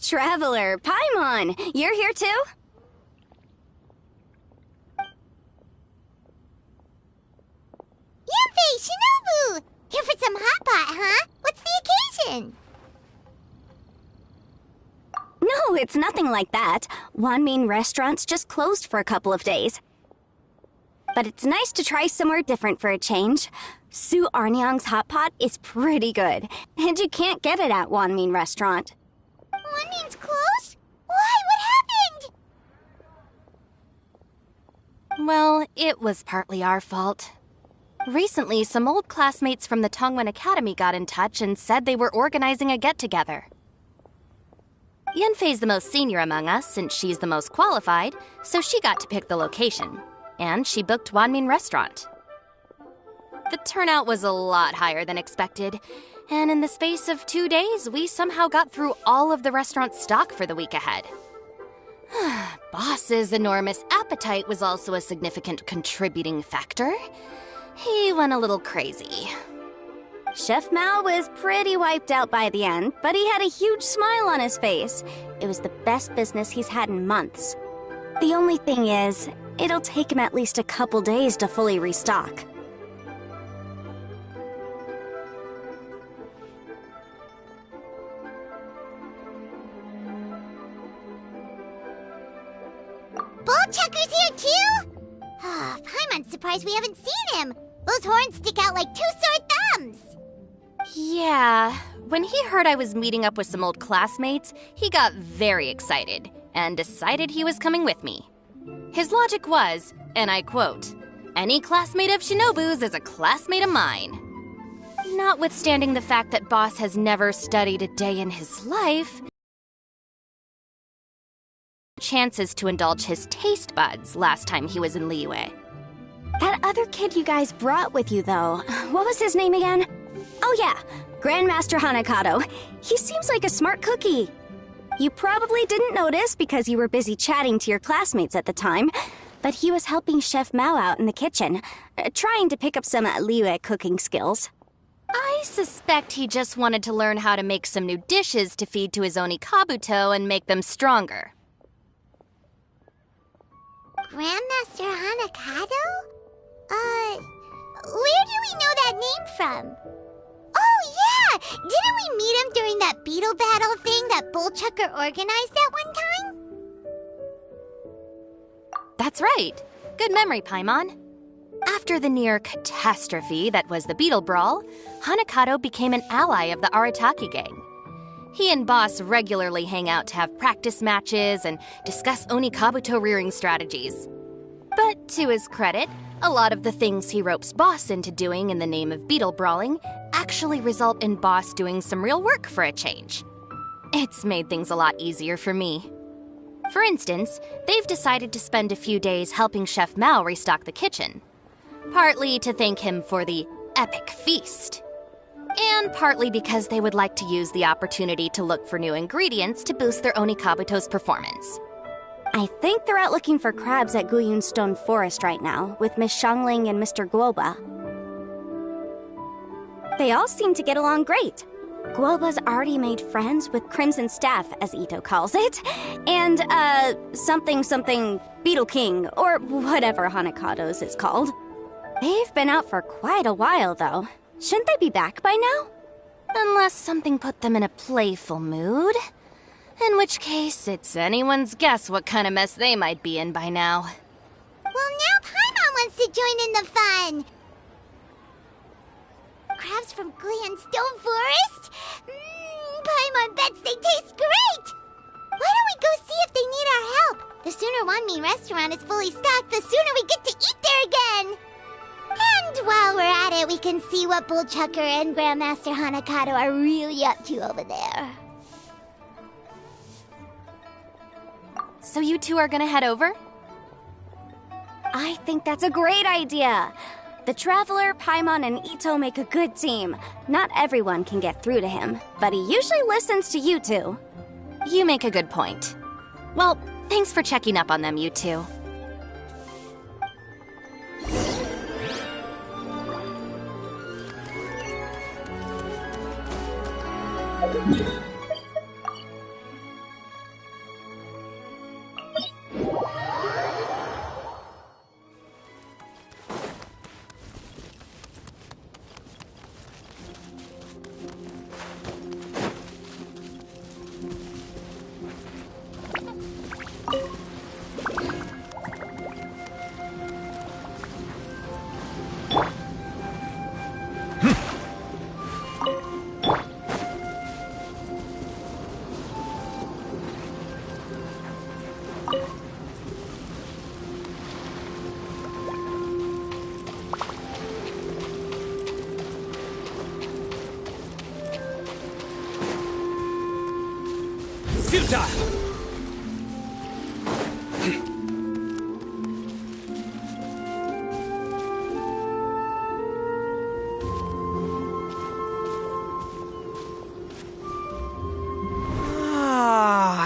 Traveler, Paimon, you're here too? Yanfei, Shinobu! Here for some hot pot, huh? What's the occasion? No, it's nothing like that. Wanmin restaurant's just closed for a couple of days. But it's nice to try somewhere different for a change. Su Arnyang's hot pot is pretty good, and you can't get it at Wanmin restaurant. Wanmin's closed? Why? What happened? Well, it was partly our fault. Recently, some old classmates from the Tongwen Academy got in touch and said they were organizing a get-together. Yanfei's the most senior among us since she's the most qualified, so she got to pick the location. And she booked Wanmin Restaurant. The turnout was a lot higher than expected, and in the space of 2 days, we somehow got through all of the restaurant's stock for the week ahead. Boss's enormous appetite was also a significant contributing factor. He went a little crazy. Chef Mao was pretty wiped out by the end, but he had a huge smile on his face. It was the best business he's had in months. The only thing is, it'll take him at least a couple days to fully restock. Bullchucker's here too? Paimon's surprised we haven't seen him. Those horns stick out like two sore thumbs. Yeah, when he heard I was meeting up with some old classmates, he got very excited and decided he was coming with me. His logic was, and I quote, "Any classmate of Shinobu's is a classmate of mine." Notwithstanding the fact that Boss has never studied a day in his life, chances to indulge his taste buds last time he was in Liyue. That other kid you guys brought with you, though, what was his name again? Oh yeah, Grandmaster Hanakado. He seems like a smart cookie. You probably didn't notice because you were busy chatting to your classmates at the time, but he was helping Chef Mao out in the kitchen, trying to pick up some Liyue cooking skills. I suspect he just wanted to learn how to make some new dishes to feed to his Onikabuto and make them stronger. Grandmaster Hanakado? Where do we know that name from? Oh, yeah! Didn't we meet him during that beetle battle thing that Bullchucker organized that one time? That's right. Good memory, Paimon. After the near catastrophe that was the beetle brawl, Hanakado became an ally of the Arataki gang. He and Boss regularly hang out to have practice matches and discuss Onikabuto rearing strategies. But to his credit, a lot of the things he ropes Boss into doing in the name of beetle brawling actually result in Boss doing some real work for a change. It's made things a lot easier for me. For instance, they've decided to spend a few days helping Chef Mao restock the kitchen. Partly to thank him for the epic feast. And partly because they would like to use the opportunity to look for new ingredients to boost their Onikabuto's performance. I think they're out looking for crabs at Guyun Stone Forest right now, with Miss Shangling and Mr. Guoba. They all seem to get along great. Guoba's already made friends with Crimson Staff, as Ito calls it, and, something Beetle King, or whatever Hanakado's is called. They've been out for quite a while, though. Shouldn't they be back by now? Unless something put them in a playful mood. In which case, it's anyone's guess what kind of mess they might be in by now. Well, now Paimon wants to join in the fun! Crabs from Guyun Stone Forest? Paimon bets they taste great! Why don't we go see if they need our help? The sooner Wanmin restaurant is fully stocked, the sooner we get to eat there again! And while we're at it, we can see what Bullchucker and Grandmaster Hanakado are really up to over there. So you two are gonna head over? I think that's a great idea. The Traveler, Paimon, and Ito make a good team. Not everyone can get through to him, but he usually listens to you two. You make a good point. Well, thanks for checking up on them, you two. projectile!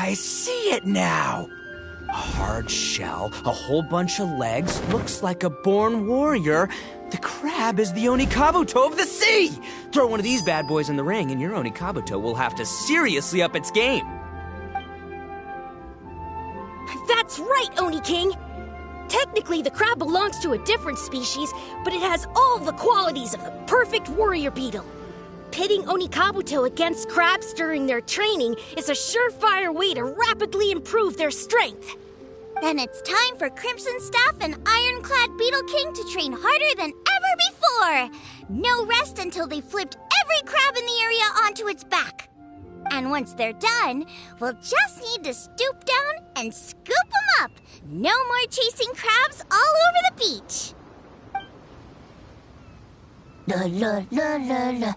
I see it now. A hard shell, a whole bunch of legs, looks like a born warrior. The crab is the Onikabuto of the sea! Throw one of these bad boys in the ring and your Onikabuto will have to seriously up its game. That's right, Oni King! Technically, the crab belongs to a different species, but it has all the qualities of the perfect warrior beetle. Pitting Onikabuto against crabs during their training is a surefire way to rapidly improve their strength. Then it's time for Crimson Staff and Ironclad Beetle King to train harder than ever before. No rest until they flipped every crab in the area onto its back. And once they're done, we'll just need to stoop down and scoop them up. No more chasing crabs all over the beach. La la la la la.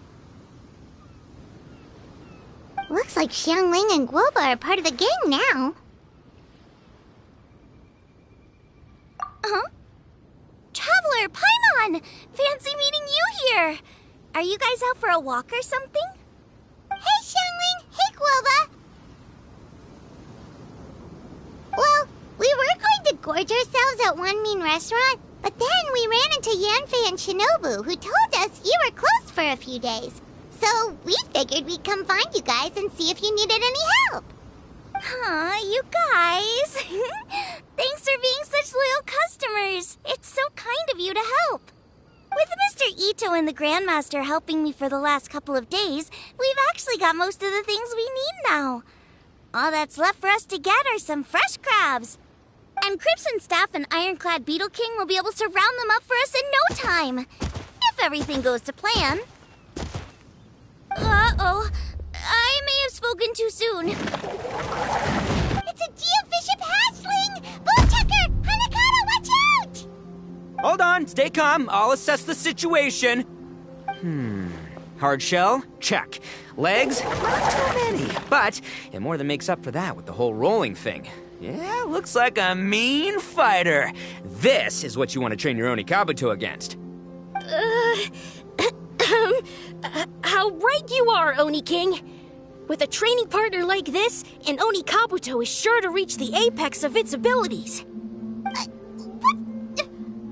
Looks like Xiangling and Guoba are part of the gang now. Huh? Traveler, Paimon! Fancy meeting you here! Are you guys out for a walk or something? Hey, Xiangling! Hey, Guoba! Well, we were going to gorge ourselves at one mean restaurant, but then we ran into Yanfei and Shinobu, who told us you were closed for a few days. So we figured we'd come find you guys and see if you needed any help. Aw, you guys. Thanks for being such loyal customers. It's so kind of you to help. With Mr. Ito and the Grandmaster helping me for the last couple of days, we've actually got most of the things we need now. All that's left for us to get are some fresh crabs. And Crimson Staff and Ironclad Beetle King will be able to round them up for us in no time. If everything goes to plan. Uh-oh. I may have spoken too soon. It's a geofiship hatchling! Bullchucker! Hanakata, watch out! Hold on, stay calm. I'll assess the situation. Hard shell? Check. Legs? Not too many. But it more than makes up for that with the whole rolling thing. Yeah, looks like a mean fighter. This is what you want to train your Onikabuto against. How right you are, Oni King! With a training partner like this, an Onikabuto is sure to reach the apex of its abilities. What?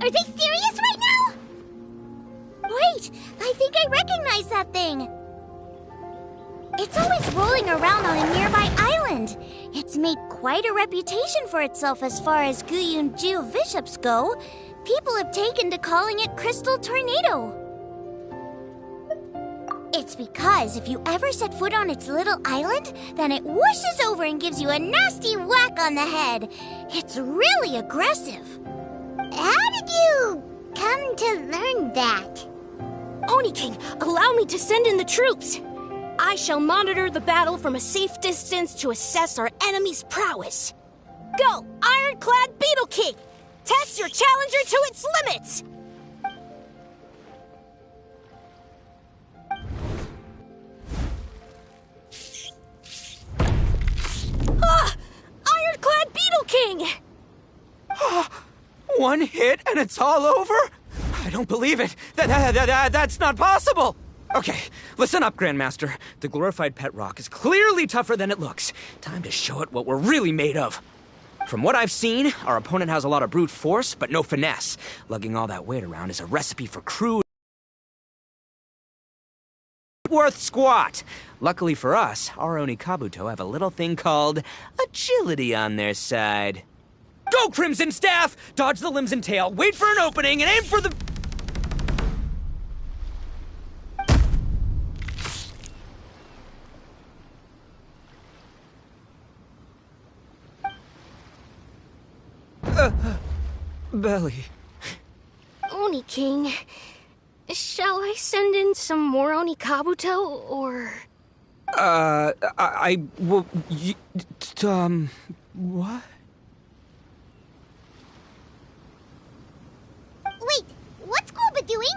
Are they serious right now? Wait, I think I recognize that thing. It's always rolling around on a nearby island. It's made quite a reputation for itself as far as Guyun geoviships go. People have taken to calling it Crystal Tornado. It's because if you ever set foot on its little island, then it whooshes over and gives you a nasty whack on the head. It's really aggressive. How did you come to learn that? Oni King, allow me to send in the troops. I shall monitor the battle from a safe distance to assess our enemy's prowess. Go, Ironclad Beetle King! Test your challenger to its limits! Ironclad Beetle King! One hit and it's all over? I don't believe it. That's not possible. Okay, listen up, Grandmaster. The glorified pet rock is clearly tougher than it looks. Time to show it what we're really made of. From what I've seen, our opponent has a lot of brute force, but no finesse. Lugging all that weight around is a recipe for crude worth squat. Luckily for us, our Onikabuto have a little thing called agility on their side. Go, Crimson Staff! Dodge the limbs and tail, wait for an opening, and aim for the... belly. Oni King, shall I send in some more Onikabuto, or...? I will... what? Wait, what's Guoba doing?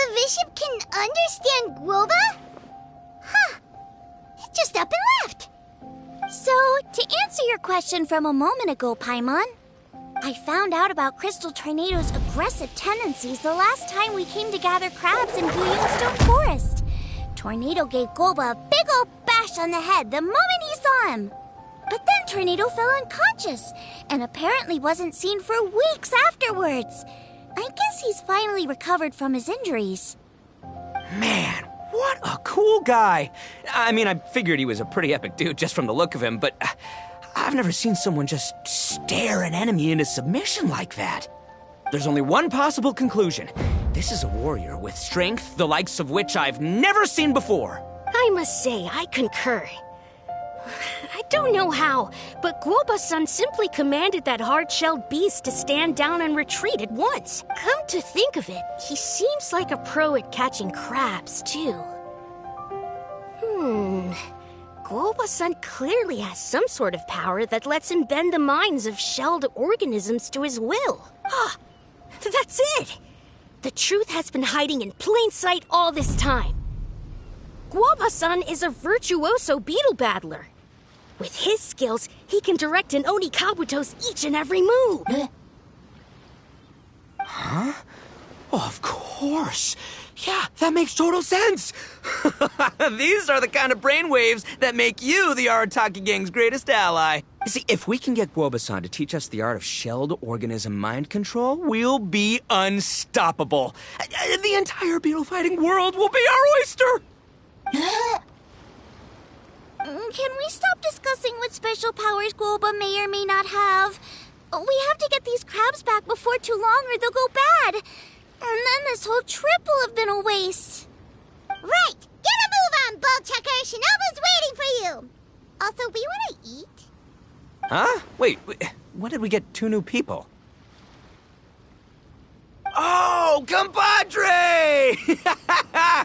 the bishop can understand Guoba? Huh. Just up and left. So, to answer your question from a moment ago, Paimon, I found out about Crystal Tornado's aggressive tendencies the last time we came to gather crabs in Stone Forest. Tornado gave Guoba a big ol' bash on the head the moment he saw him. But then Tornado fell unconscious and apparently wasn't seen for weeks afterwards. I guess he's finally recovered from his injuries. Man, what a cool guy. I mean, I figured he was a pretty epic dude just from the look of him, but I've never seen someone just stare an enemy into submission like that. There's only one possible conclusion. This is a warrior with strength, the likes of which I've never seen before. I must say, I concur. I don't know how, but Guoba-san simply commanded that hard-shelled beast to stand down and retreat at once. Come to think of it, he seems like a pro at catching crabs, too. Guoba-san clearly has some sort of power that lets him bend the minds of shelled organisms to his will. Ah, that's it! The truth has been hiding in plain sight all this time. Guoba-san is a virtuoso beetle battler. With his skills, he can direct an Oni Kabuto's each and every move. Huh? Oh, of course. Yeah, that makes total sense. These are the kind of brainwaves that make you the Arataki gang's greatest ally. You see, if we can get Guoba-san to teach us the art of shelled organism mind control, we'll be unstoppable. The entire beetle fighting world will be our oyster. Can we stop discussing what special powers Guoba may or may not have? We have to get these crabs back before too long or they'll go bad. And then this whole trip will have been a waste. Right! Get a move on, Bullchucker! Shinobu's waiting for you! Also, we want to eat? Huh? Wait, when did we get two new people? Oh, compadre!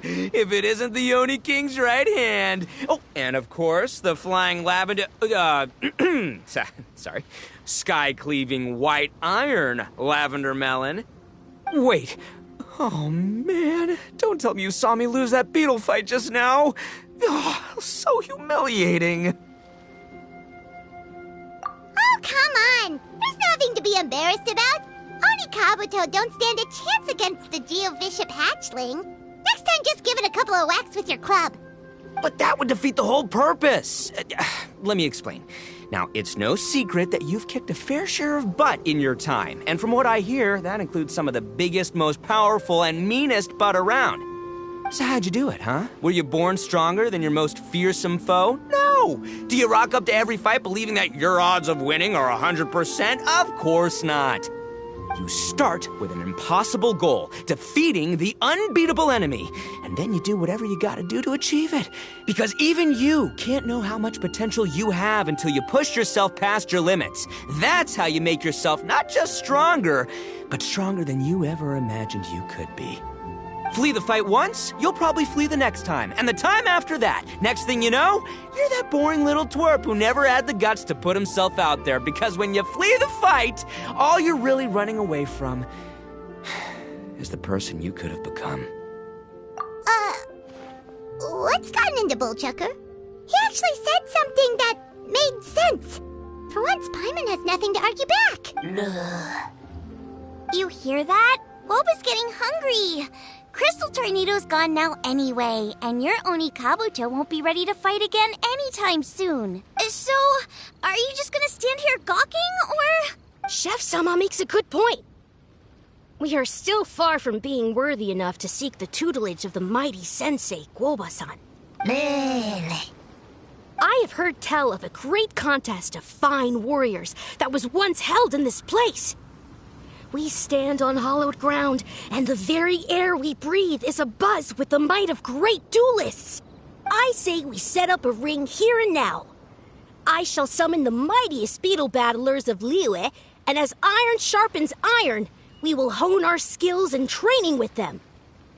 If it isn't the Oni King's right hand. Oh, and of course, the flying lavender... sorry. Sky-cleaving white iron lavender melon. Wait. Oh, man. Don't tell me you saw me lose that beetle fight just now. Oh, so humiliating. Oh, come on! There's nothing to be embarrassed about. Oni Kabuto don't stand a chance against the Geovishap hatchling. Next time, just give it a couple of whacks with your club. But that would defeat the whole purpose. Let me explain. Now, it's no secret that you've kicked a fair share of butt in your time. And from what I hear, that includes some of the biggest, most powerful, and meanest butt around. So how'd you do it, huh? Were you born stronger than your most fearsome foe? No! Do you rock up to every fight believing that your odds of winning are 100%? Of course not. You start with an impossible goal, defeating the unbeatable enemy, and then you do whatever you gotta do to achieve it. Because even you can't know how much potential you have until you push yourself past your limits. That's how you make yourself not just stronger, but stronger than you ever imagined you could be. Flee the fight once, you'll probably flee the next time, and the time after that. Next thing you know, you're that boring little twerp who never had the guts to put himself out there, because when you flee the fight, all you're really running away from is the person you could have become. What's gotten into Bullchucker? He actually said something that made sense. For once, Paimon has nothing to argue back. You hear that? Guoba's getting hungry. Crystal Tornado's gone now anyway, and your Oni Kabuto won't be ready to fight again anytime soon. So, are you just gonna stand here gawking, or...? Chef-sama makes a good point. We are still far from being worthy enough to seek the tutelage of the mighty sensei, Guoba-san. I have heard tell of a great contest of fine warriors that was once held in this place. We stand on hallowed ground, and the very air we breathe is abuzz with the might of great duelists. I say we set up a ring here and now. I shall summon the mightiest beetle battlers of Liyue, and as iron sharpens iron, we will hone our skills and training with them.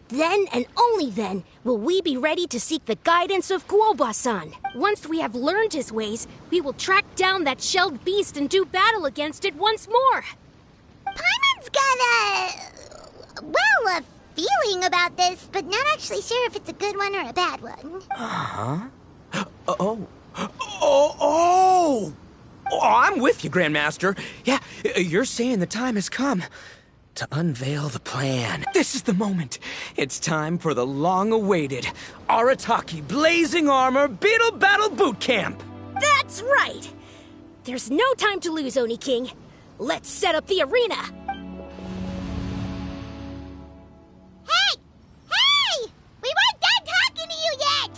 Then and only then will we be ready to seek the guidance of Guoba-san. Once we have learned his ways, we will track down that shelled beast and do battle against it once more. Paimon's got a feeling about this, but not actually sure if it's a good one or a bad one. Oh, I'm with you, Grandmaster. Yeah, you're saying the time has come to unveil the plan. This is the moment. It's time for the long-awaited Arataki Blazing Armor Beetle Battle Boot Camp. That's right! There's no time to lose, Oni King. Let's set up the arena. Hey! Hey! We weren't done talking to you yet!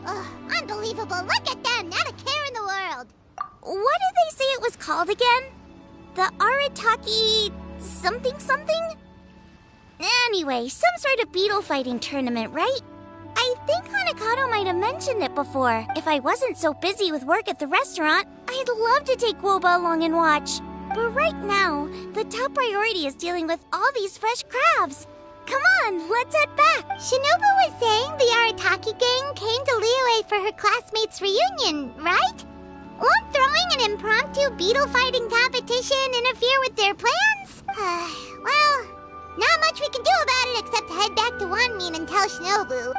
Ugh, unbelievable. Look at them. Not a care in the world. What did they say it was called again? The Arataki something something? Anyway, some sort of beetle fighting tournament, right? I think Hanakato might have mentioned it before. If I wasn't so busy with work at the restaurant, I'd love to take Woba along and watch. But right now, the top priority is dealing with all these fresh crabs. Come on, let's head back. Shinobu was saying the Arataki gang came to Liyue for her classmates' reunion, right? Won't throwing an impromptu beetle fighting competition interfere with their plans? Well, not much we can do about it except head back to Wanmin and tell Shinobu.